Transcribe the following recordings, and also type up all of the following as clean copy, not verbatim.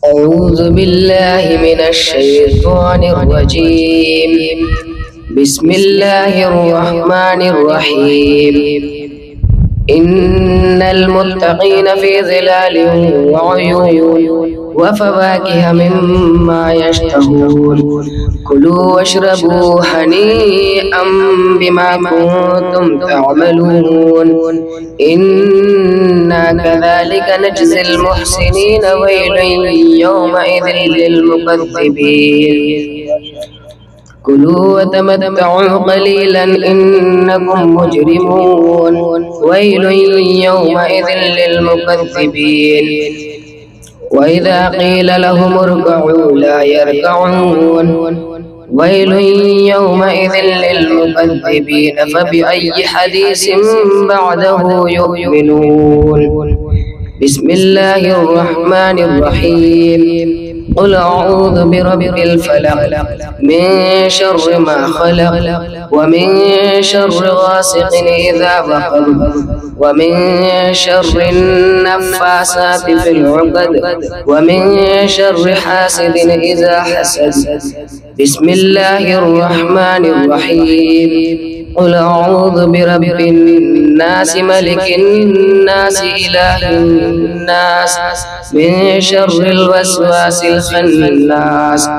أعوذ بالله من الشيطان الرجيم. بسم الله الرحمن الرحيم. إن المتقين في ظلال وعيون وفواكه مما يشتهون. كلوا واشربوا هنيئا بما كنتم تعملون. إنا كذلك نجزي المحسنين. ويل يومئذ للمكذبين. كلوا وتمتعوا قليلا إنكم مجرمون. ويل يومئذ للمكذبين. وإذا قيل لهم اركعوا لا يركعون. ويل يومئذ للمكذبين. فبأي حديث بعده يؤمنون. بسم الله الرحمن الرحيم. قل أعوذ برب الفلق من شر ما خلق ومن شر غاسق إذا وقب ومن شر النفاثات في العقد ومن شر حاسد إذا حسد. بسم الله الرحمن الرحيم. قل أعوذ برب الناس ملك الناس إله الناس من شر الوسواس الخناس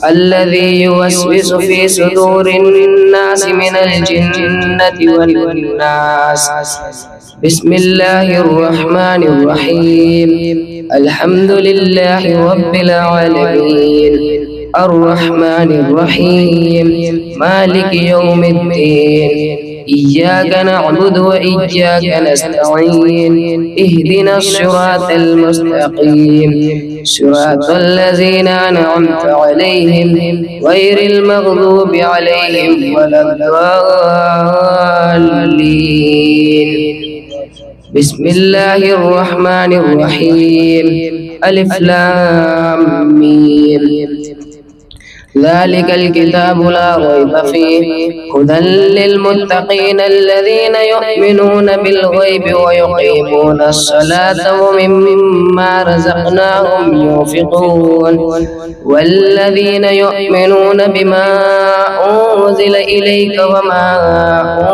الذي يوسوس في صدور الناس من الجنة والناس. بسم الله الرحمن الرحيم. الحمد لله رب العالمين الرحمن الرحيم مالك يوم الدين. إياك نعبد وإياك نستعين. اهدنا الصراط المستقيم صراط الذين أنعمت عليهم غير المغضوب عليهم ولا الضالين. بسم الله الرحمن الرحيم. ألف لام ميم. ذلك الكتاب لا ريب فيه هدى للمتقين الذين يؤمنون بالغيب ويقيمون الصلاة ومما رزقناهم ينفقون. والذين يؤمنون بما أنزل إليك وما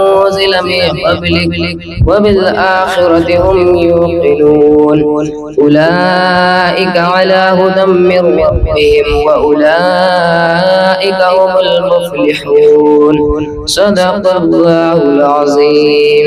أنزل من قبلك وبالآخرة هم يوقنون. أولئك على هدى من ربهم وأولئك هم المفلحون. صدق الله العظيم.